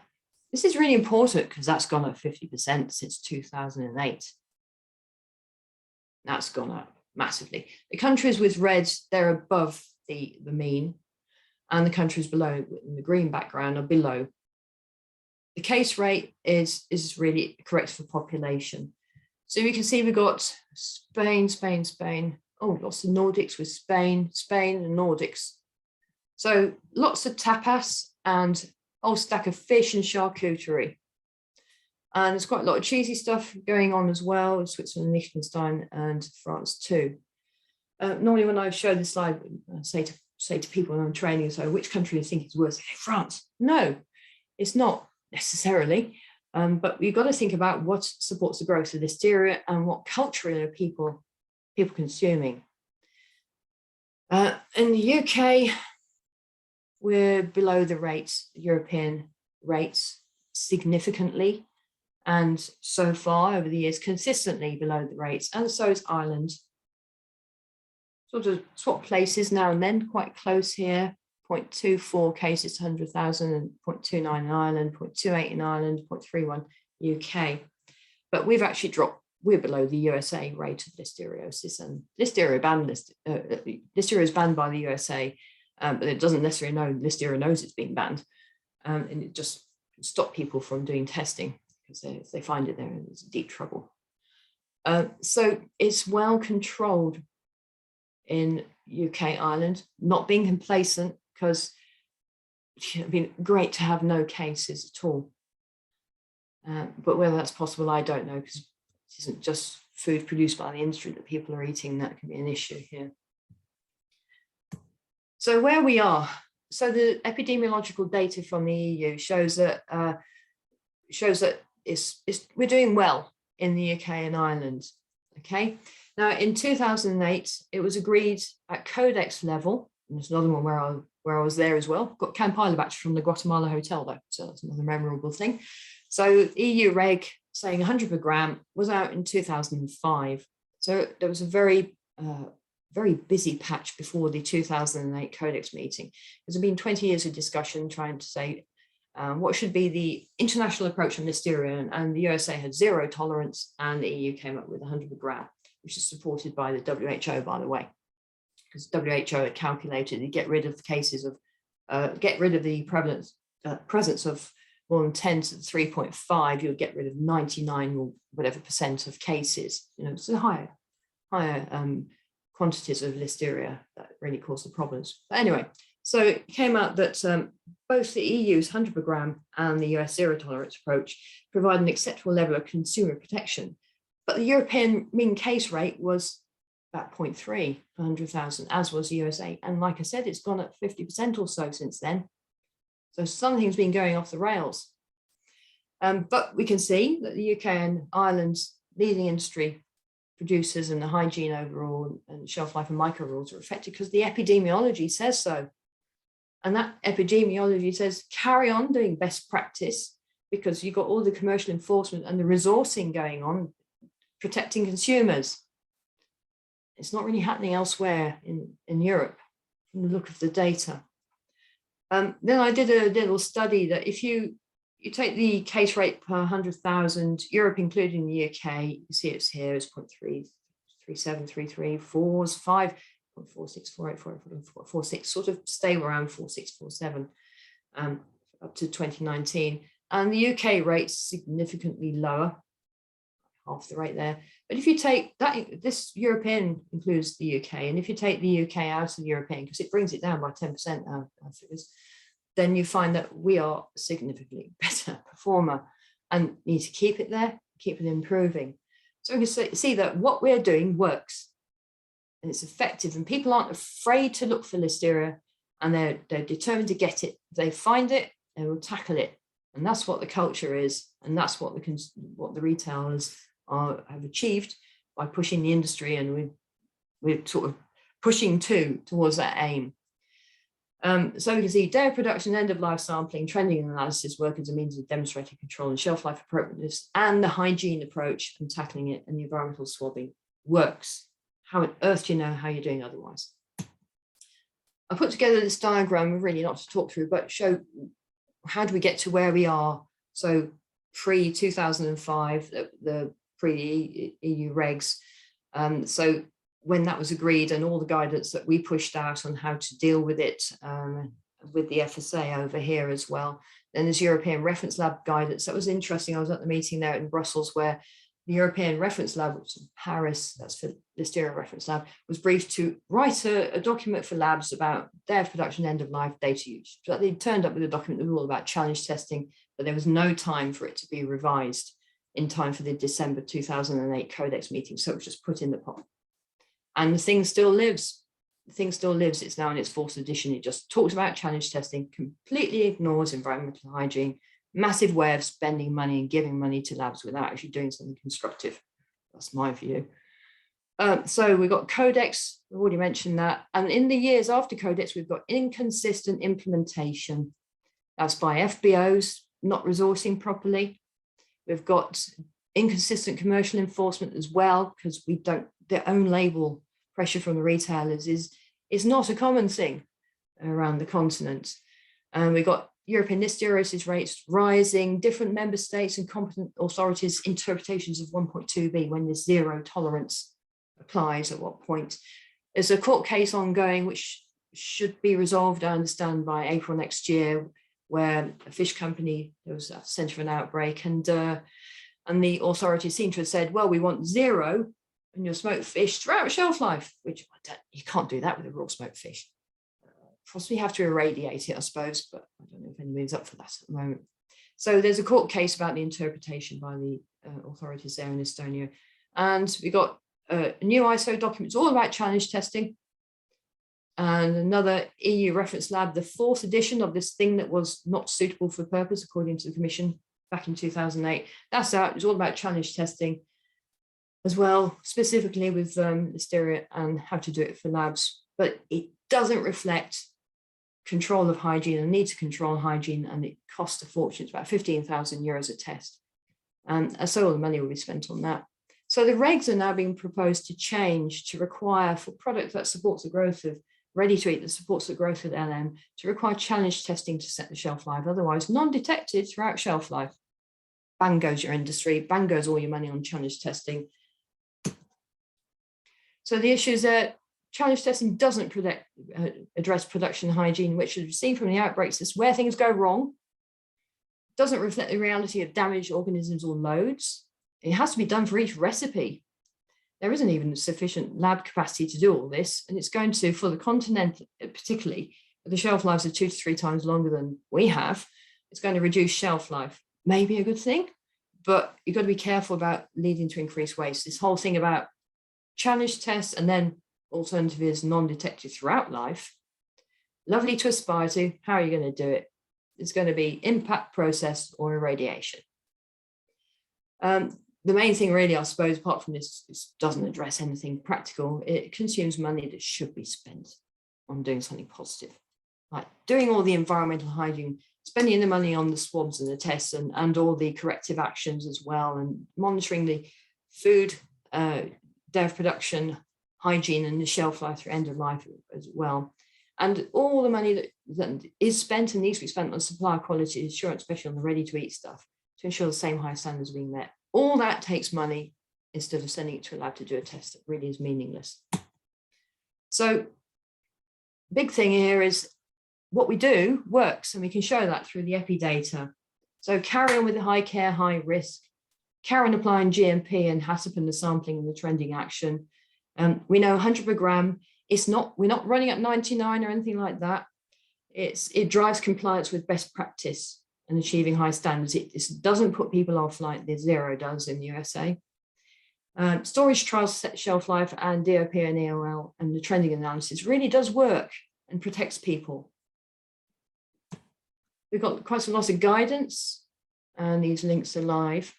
This is really important because that's gone up 50% since 2008. That's gone up massively. The countries with reds, they're above the mean, and the countries below in the green background are below. The case rate is really correct for population. So we can see we've got Spain. Oh, lots of Nordics with Spain and Nordics. So lots of tapas and a whole stack of fish and charcuterie. And there's quite a lot of cheesy stuff going on as well in Switzerland, Liechtenstein, and France too. Normally when I show this slide, I say to people when I'm training, so which country do you think is worse? Hey, France. No, it's not necessarily. But you've got to think about what supports the growth of Listeria and what culturally are people consuming. In the UK, we're below the rates, European rates, significantly. And so far over the years, consistently below the rates, and so is Ireland. Sort of swap places now and then, quite close here, 0.24 cases to 100,000, and 0.29 in Ireland, 0.28 in Ireland, 0.31 UK. But we've actually dropped, we're below the USA rate of listeriosis, and Listeria is banned by the USA, but it doesn't necessarily know Listeria knows it's being banned, and it just stops people from doing testing. Because if they find it, they're in deep trouble. So it's well controlled in UK, Ireland, not being complacent, because it'd been great to have no cases at all. But whether that's possible, I don't know, because it isn't just food produced by the industry that people are eating. That can be an issue here. So where we are, so the epidemiological data from the EU shows that we're doing well in the UK and Ireland. Okay, now in 2008, it was agreed at Codex level, and there's another one where I was there as well. Got Campylobacter from the Guatemala hotel though, so that's another memorable thing. So EU reg saying 100 per gram was out in 2005. So there was a very busy patch before the 2008 Codex meeting. There's been 20 years of discussion trying to say what should be the international approach on Listeria, and the USA had 0 tolerance, and the EU came up with 100 per gram, which is supported by the WHO, by the way, because WHO had calculated to get rid of the cases of, get rid of the presence of more than 10 to the 3.5, you'll get rid of 99 or whatever % of cases. You know, it's a higher quantities of Listeria that really cause the problems. But anyway, so it came out that both the EU's 100 per gram and the US 0 tolerance approach provide an acceptable level of consumer protection. But the European mean case rate was about 0.3 per 100,000, as was the USA. And like I said, it's gone up 50% or so since then. So something's been going off the rails. But we can see that the UK and Ireland's leading industry producers and the hygiene overall and shelf life and micro rules are affected because the epidemiology says so. And that epidemiology says carry on doing best practice, because you've got all the commercial enforcement and the resourcing going on, protecting consumers. It's not really happening elsewhere in Europe from the look of the data. Then I did a little study that if you take the case rate per 100,000, Europe including the UK, you see it's here is 0.3, 37, 33, 4s, 5, 0.46, 48, 44, 46, sort of stay around 46, 47 up to 2019. And the UK rate's significantly lower, half the rate there. But if you take that, this European includes the UK, and if you take the UK out of the European, because it brings it down by 10% our figures, then you find that we are a significantly better performer and need to keep it there, keep it improving. So we can see that what we're doing works and it's effective, and people aren't afraid to look for Listeria, and they're determined to get it. If they find it, they will tackle it. And that's what the culture is, and that's what the retailers have achieved by pushing the industry, and we're sort of pushing towards that aim. So we can see dairy production, end-of-life sampling, trending analysis work as a means of demonstrating control and shelf life appropriateness, and the hygiene approach and tackling it, and the environmental swabbing works. How on earth do you know how you're doing otherwise? I put together this diagram, really not to talk through, but show how do we get to where we are. So pre-2005, the pre-EU regs. So when that was agreed, and all the guidance that we pushed out on how to deal with it with the FSA over here as well. Then there's European Reference Lab guidance. That was interesting. I was at the meeting there in Brussels where the European Reference Lab, which is in Paris, that's for Listeria Reference Lab, was briefed to write a document for labs about their production end-of-life data use. So they turned up with a document that was all about challenge testing, but there was no time for it to be revised in time for the December 2008 Codex meeting. So it was just put in the pot. And the thing still lives. The thing still lives. It's now in its 4th edition. It just talks about challenge testing, completely ignores environmental hygiene, massive way of spending money and giving money to labs without actually doing something constructive. That's my view. So we've got Codex, I've already mentioned that. And in the years after Codex, we've got inconsistent implementation. That's by FBOs not resourcing properly. We've got inconsistent commercial enforcement as well, because we don't, their own label pressure from the retailers is not a common thing around the continent. And we've got European listeriosis rates rising, different member states and competent authorities' interpretations of 1.2b when this 0 tolerance applies at what point. There's a court case ongoing which should be resolved, I understand, by April next year, where a fish company, there was a centre of an outbreak, and the authorities seem to have said, well, we want 0 in your smoked fish throughout shelf life, which you can't do that with a raw smoked fish. Possibly have to irradiate it, I suppose, but I don't know if anybody's up for that at the moment. So there's a court case about the interpretation by the authorities there in Estonia. And we got a new ISO document all about challenge testing, and another EU reference lab, the 4th edition of this thing that was not suitable for purpose, according to the Commission, back in 2008. That's out. It's all about challenge testing as well, specifically with Listeria and how to do it for labs. But it doesn't reflect control of hygiene and need to control hygiene, and it costs a fortune. It's about 15,000 euros a test. And so all the money will be spent on that. So the regs are now being proposed to change to require for product that supports the growth of ready to eat, that supports the growth of LM, to require challenge testing to set the shelf life. Otherwise, non-detected throughout shelf life. Bang goes your industry, bang goes all your money on challenge testing. So the issue is that challenge testing doesn't address production hygiene, which we've seen from the outbreaks. This is where things go wrong. Doesn't reflect the reality of damaged organisms or loads. It has to be done for each recipe. There isn't even sufficient lab capacity to do all this, and it's going to, for the continent particularly, the shelf lives are 2 to 3 times longer than we have. It's going to reduce shelf life. Maybe a good thing, but you've got to be careful about leading to increased waste. This whole thing about challenge tests and then alternative is non-detected throughout life. Lovely to aspire to. How are you going to do it? It's going to be impact, process, or irradiation. The main thing really, I suppose, apart from this doesn't address anything practical. It consumes money that should be spent on doing something positive, like doing all the environmental hygiene, spending the money on the swabs and the tests and all the corrective actions as well, and monitoring the food, dev production, hygiene, and the shelf life through end of life as well. And all the money that is spent and needs to be spent on supplier quality assurance, especially on the ready-to-eat stuff, to ensure the same high standards are being met. All that takes money instead of sending it to a lab to do a test that really is meaningless. So big thing here is what we do works, and we can show that through the epi data. So carry on with the high care, high risk, carry on applying GMP and HACCP and the sampling and the trending action. We know 100 per gram. We're not running at 99 or anything like that. It drives compliance with best practice and achieving high standards. It doesn't put people off like the Zero does in the USA. Storage trials set shelf life, and DOP and EOL and the trending analysis really does work and protects people. We've got quite a lot of guidance, and these links are live.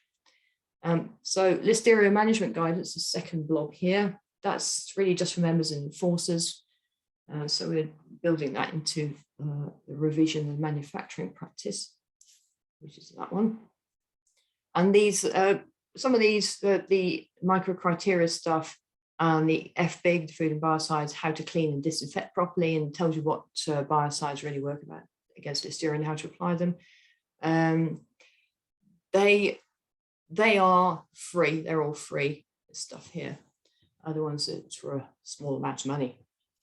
So Listeria management guidance, the second blog here, that's really just for members and enforcers. So we're building that into the revision of manufacturing practice, which is that one. And these, some of these, the micro criteria stuff and the FBIG, the food and biocides, how to clean and disinfect properly, and tells you what biocides really work about against Listeria and how to apply them. They are free. They're all free stuff here. Other ones that for a small amount of money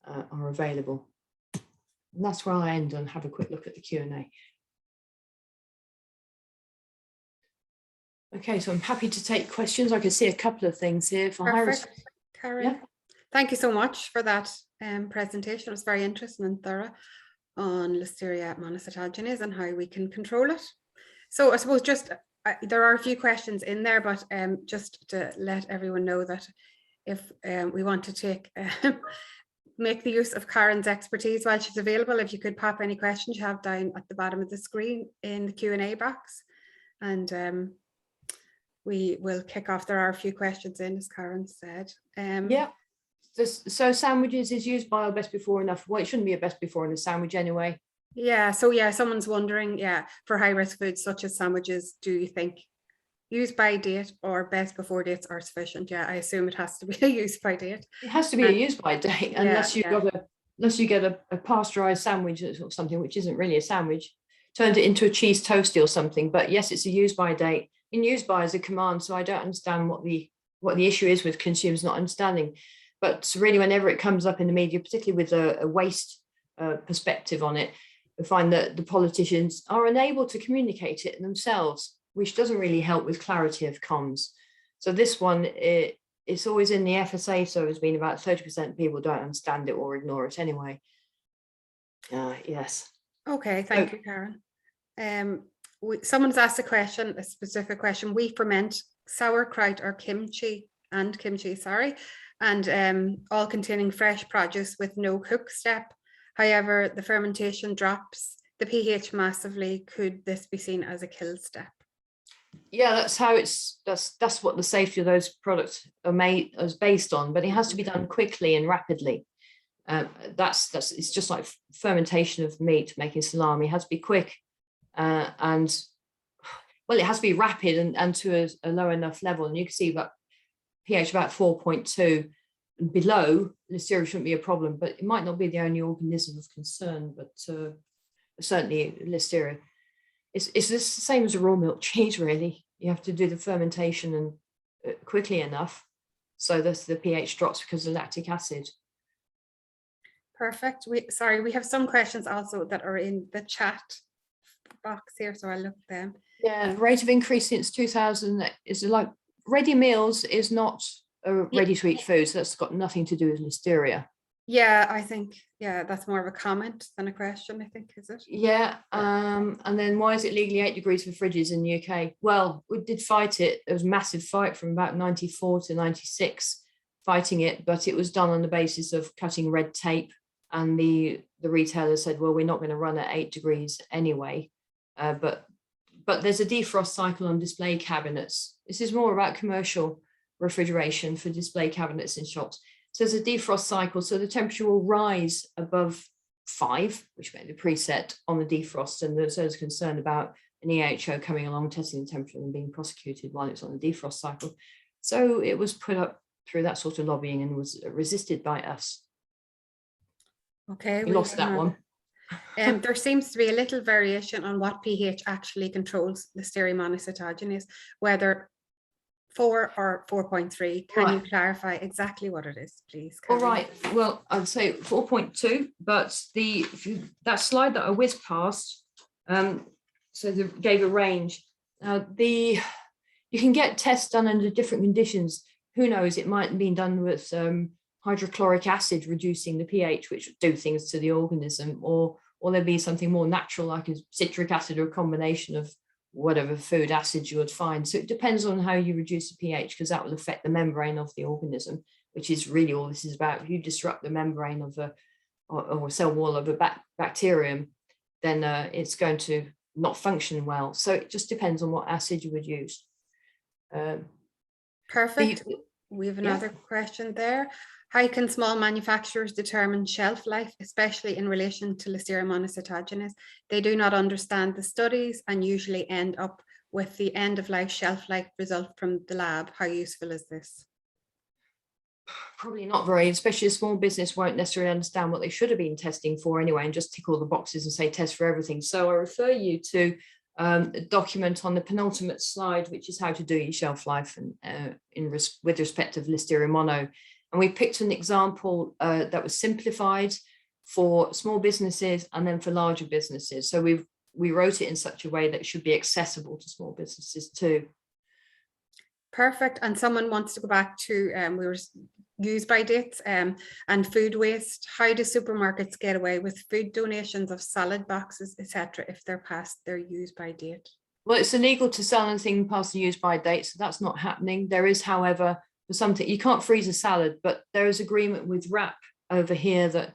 are available. And that's where I'll end and have a quick look at the Q&A. Okay, so I'm happy to take questions. I can see a couple of things here for Perfect, Karin. Yeah. Thank you so much for that presentation. It was very interesting and thorough on Listeria monocytogenes and how we can control it. So I suppose just there are a few questions in there, but just to let everyone know that if we want to take make the use of Karin's expertise while she's available, if you could pop any questions you have down at the bottom of the screen in the Q&A box, and we will kick off. There are a few questions in, as Karin said. Yeah. So sandwiches is used by our best before enough. Well, it shouldn't be a best before in a sandwich anyway. Yeah. So yeah, someone's wondering, yeah, for high risk foods such as sandwiches, do you think use by date or best before dates are sufficient? Yeah, I assume it has to be a use by date. It has to be a use by date, unless you get a pasteurized sandwich or something, which isn't really a sandwich, turned it into a cheese toasty or something. But yes, it's a use by date. And use by is a command, so I don't understand what the issue is with consumers not understanding. But really, whenever it comes up in the media, particularly with a waste perspective on it, we find that the politicians are unable to communicate it themselves, which doesn't really help with clarity of comms. So this one, it's always in the FSA, so it's been about 30% of people don't understand it or ignore it anyway. Yes. Okay, thank you, Karin. Someone's asked a specific question. We ferment sauerkraut or kimchi, and all containing fresh produce with no cook step. However, the fermentation drops the pH massively. Could this be seen as a kill step? Yeah, that's how that's what the safety of those products are made is based on, but it has to be done quickly and rapidly. That's it's just like fermentation of meat, making salami. It has to be quick, and well, it has to be rapid and to a low enough level. And you can see that pH about 4.2 and below, Listeria shouldn't be a problem, but it might not be the only organism of concern, but certainly Listeria. It's the same as a raw milk cheese, really. You have to do the fermentation and quickly enough so that the pH drops because of lactic acid. Perfect. We have some questions also that are in the chat box here, so I'll look at them. Yeah, rate of increase since 2000 is like ready meals is not a ready to eat food, so that's got nothing to do with Listeria. Yeah, I think, yeah, that's more of a comment than a question, I think, is it? Yeah, and then why is it legally 8 degrees for fridges in the UK? Well, we did fight it. There was a massive fight from about 94 to 96 fighting it, but it was done on the basis of cutting red tape, and the retailer said, well, we're not going to run at 8 degrees anyway. But there's a defrost cycle on display cabinets. This is more about commercial refrigeration for display cabinets in shops. So there's a defrost cycle, so the temperature will rise above 5, which may be the preset on the defrost, and there's concern about an EHO coming along, testing the temperature and being prosecuted while it's on the defrost cycle. So it was put up through that sort of lobbying and was resisted by us. Okay, we lost that one. There seems to be a little variation on what pH actually controls Listeria monocytogenes, whether 4 or 4.3. Can you clarify exactly what it is, please? All right. Well, I'd say 4.2, but that slide that I whizzed past, so they gave a range. You can get tests done under different conditions. Who knows? It might have been done with hydrochloric acid reducing the pH, which would do things to the organism, or there'd be something more natural like a citric acid or a combination of whatever food acids you would find. So it depends on how you reduce the pH, because that will affect the membrane of the organism, which is really all this is about. If you disrupt the membrane of or cell wall of a bacterium, then it's going to not function well. So it just depends on what acid you would use. Perfect. We have another question there. How can small manufacturers determine shelf life, especially in relation to Listeria monocytogenes? They do not understand the studies and usually end up with the end of life shelf life result from the lab. How useful is this? Probably not very, especially a small business won't necessarily understand what they should have been testing for anyway and just tick all the boxes and say test for everything. So I refer you to a document on the penultimate slide, which is how to do your shelf life and with respect to Listeria mono. And we picked an example that was simplified for small businesses and then for larger businesses. So we wrote it in such a way that it should be accessible to small businesses too. Perfect. And someone wants to go back to we were use by dates and food waste. How do supermarkets get away with food donations of salad boxes, etc., if they're past their use by date? Well, it's illegal to sell anything past the use by date, so that's not happening. There is, however, for something you can't freeze a salad, but there is agreement with WRAP over here that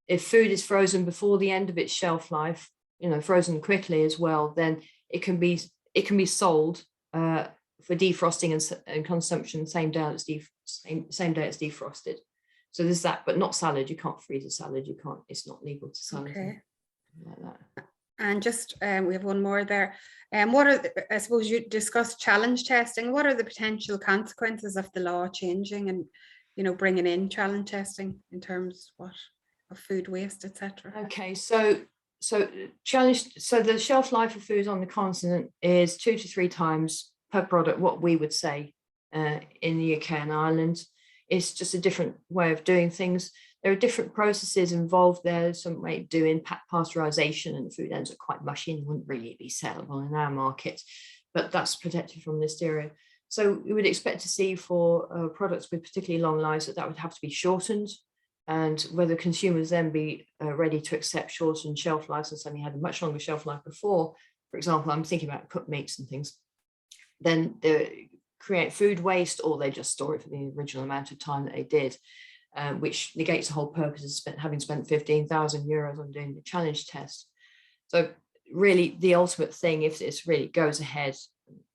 if food is frozen before the end of its shelf life, frozen quickly as well, then it can be sold for defrosting and consumption same day it's defrosted. So there's that, but not salad. You can't freeze a salad. You can't. It's not legal to sell anything like that. And just we have one more there. What are I suppose you discussed challenge testing. What are the potential consequences of the law changing and bringing in challenge testing in terms of food waste, etc.? Okay, so the shelf life of food on the continent is 2 to 3 times per product what we would say in the UK and Ireland. It's just a different way of doing things. There are different processes involved there. Some way of doing pasteurization, and the food ends up quite mushy and wouldn't really be sellable in our market, but that's protected from Listeria. So we would expect to see for products with particularly long lives that would have to be shortened, and whether consumers then be ready to accept shortened shelf lives and suddenly had a much longer shelf life before. For example, I'm thinking about cooked meats and things. Then they create food waste, or they just store it for the original amount of time that they did. Which negates the whole purpose of having spent 15,000 euros on doing the challenge test. So really the ultimate thing, if this really goes ahead,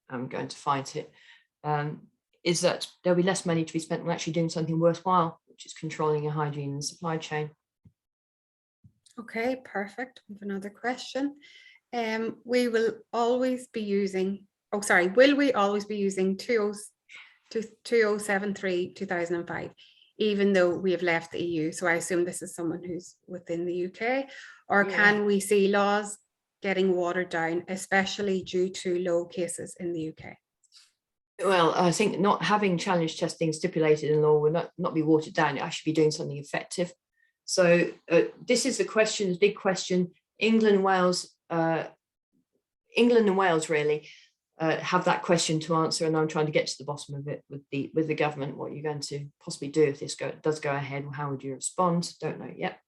going to fight it, is that there'll be less money to be spent on actually doing something worthwhile, which is controlling your hygiene and supply chain. Okay, perfect. We have another question. We will always be using, will we always be using 2073-2005, even though we have left the EU? So I assume this is someone who's within the UK, or can we see laws getting watered down, especially due to low cases in the UK? Well, I think not having challenge testing stipulated in law will not be watered down. It actually be doing something effective. So this is the question, the big question. England and Wales really have that question to answer, and I'm trying to get to the bottom of it with the government. What you're going to possibly do if this does go ahead? How would you respond? Don't know yet.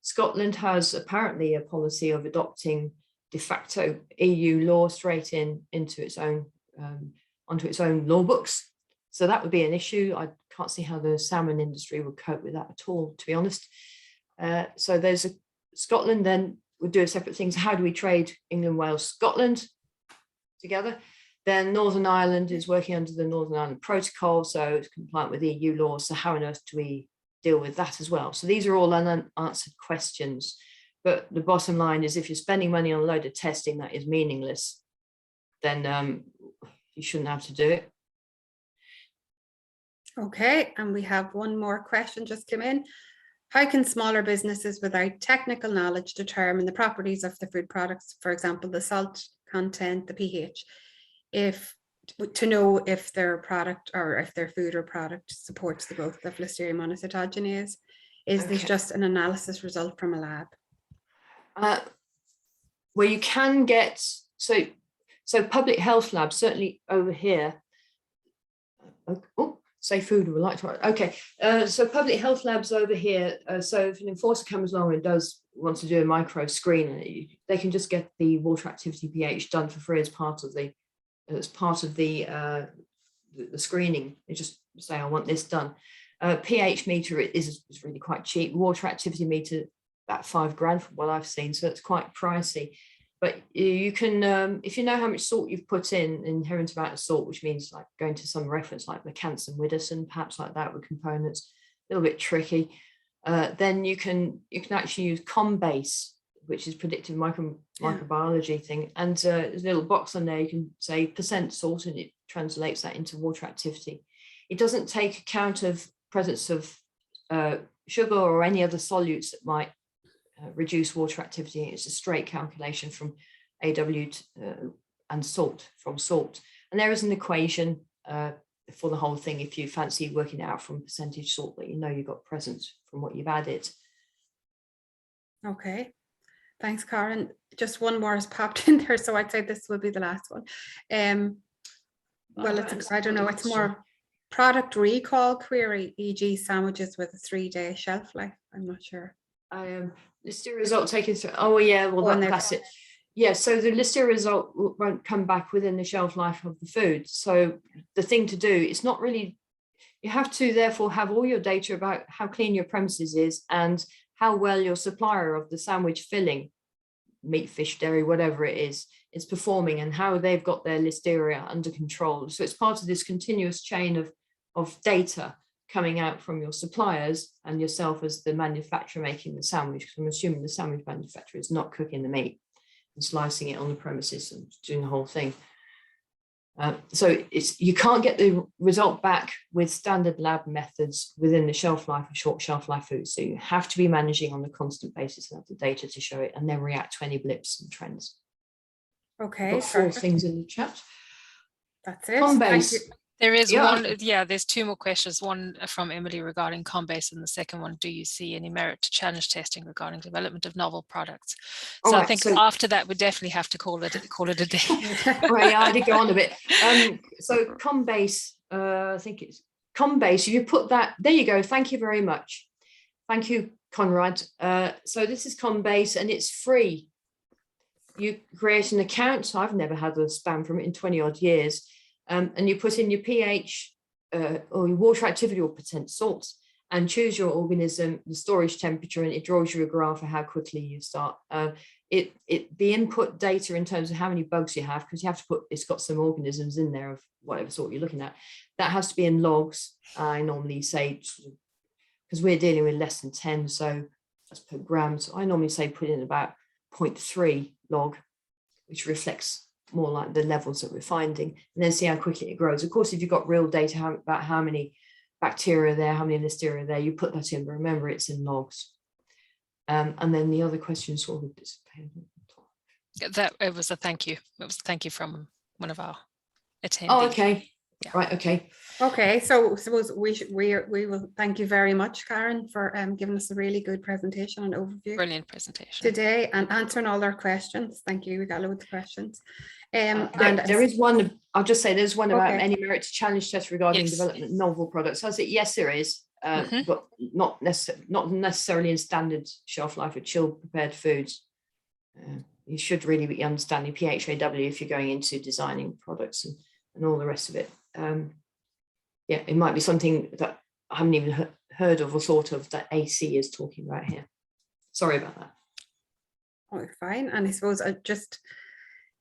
Scotland has apparently a policy of adopting de facto EU law straight into its own onto its own law books. So that would be an issue. I can't see how the salmon industry would cope with that at all, to be honest. So there's Scotland then would do a separate thing. So how do we trade England, Wales, Scotland together? Then Northern Ireland is working under the Northern Ireland Protocol, so it's compliant with EU law. So how on earth do we deal with that as well? So these are all unanswered questions. But the bottom line is, if you're spending money on a load of testing that is meaningless, then you shouldn't have to do it. Okay, and we have one more question just come in. How can smaller businesses without technical knowledge determine the properties of the food products, for example, the salt content, the pH, to know if their product or if their food or product supports the growth of Listeria monocytogenes? Is this just an analysis result from a lab? Well, you can get, so public health labs, certainly over here. Oh, safefood would like to. Okay, so public health labs over here. So if an enforcer comes along and wants to do a micro screen, they can just get the water activity pH done for free as part of the screening. They just say, I want this done. pH meter is really quite cheap. Water activity meter about £5,000 from what I've seen, so it's quite pricey. But you can, if you know how much salt you've put in, inherent amount of salt, which means like going to some reference like McCants and Widdowson, perhaps like that with components, a little bit tricky. Then you can actually use Combase, which is predictive microbiology thing. And there's a little box on there, you can say % salt, and it translates that into water activity. It doesn't take account of presence of sugar or any other solutes that might reduce water activity. It's a straight calculation from AW and salt, from salt. And there is an equation for the whole thing if you fancy working it out from percentage salt that you know you've got present from what you've added. Okay, thanks, Karin. Just one more has popped in there, so I'd say this will be the last one. Well, I don't know, it's more product recall query, e.g. sandwiches with a 3-day shelf life. I'm not sure. Listeria result taken through. Oh yeah, well that's it. Yeah, so the Listeria result won't come back within the shelf life of the food. So the thing to do, it's not really, you have to therefore have all your data about how clean your premises is and how well your supplier of the sandwich filling, meat, fish, dairy, whatever it is performing, and how they've got their Listeria under control. So it's part of this continuous chain of data coming out from your suppliers and yourself as the manufacturer making the sandwich, because I'm assuming the sandwich manufacturer is not cooking the meat and slicing it on the premises and doing the whole thing. So you can't get the result back with standard lab methods within the shelf life of short shelf life food. So you have to be managing on a constant basis and have the data to show it, and then react to any blips and trends. Okay, got 4 things in the chat. That's it. Combase. There is one, there's 2 more questions, one from Emily regarding Combase, and the second one, do you see any merit to challenge testing regarding development of novel products? So I think after that, we definitely have to call it a day. Right, yeah, I did go on a bit. So Combase, I think it's Combase, you put that, there you go, thank you very much. Thank you, Conrad. So this is Combase and it's free. You create an account, I've never had a spam from it in 20 odd years. And you put in your pH or your water activity or % salt and choose your organism, the storage temperature, and it draws you a graph of how quickly you start. the input data in terms of how many bugs you have, because you have to put, it's got some organisms in there of whatever sort you're looking at, that has to be in logs. I normally say, because we're dealing with less than 10, so that's per gram. So I normally say put in about 0.3 log, which reflects more like the levels that we're finding, and then see how quickly it grows. Of course, if you've got real data about how many bacteria are there, how many Listeria are there, you put that in, but remember it's in logs. And then the other question sort of disappeared. That it was a thank you. It was a thank you from one of our attendees. Oh, okay. Yeah. Right. Okay. Okay. So suppose we will thank you very much, Karin, for giving us a really good presentation and overview. Brilliant presentation Today, and answering all our questions. Thank you. We got loads of questions. And there is one. I'll just say there's one about Okay. any merit to challenge test regarding Yes. development of novel products. I say yes, there is, but not necessarily in standard shelf life or chilled prepared foods. You should really be understanding PHAW if you're going into designing products and all the rest of it. Yeah, it might be something that I haven't even heard of or thought of that AC is talking about here. Sorry about that. Oh, fine. And I suppose just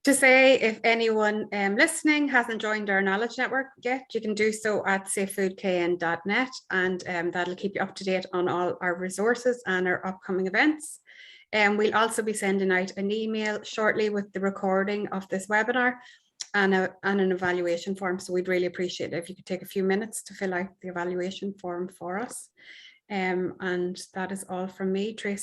to say, if anyone listening hasn't joined our knowledge network yet, you can do so at safefoodkn.net, and that'll keep you up to date on all our resources and our upcoming events. And we'll also be sending out an email shortly with the recording of this webinar and an evaluation form. So we'd really appreciate it if you could take a few minutes to fill out the evaluation form for us. And that is all from me, Tracy.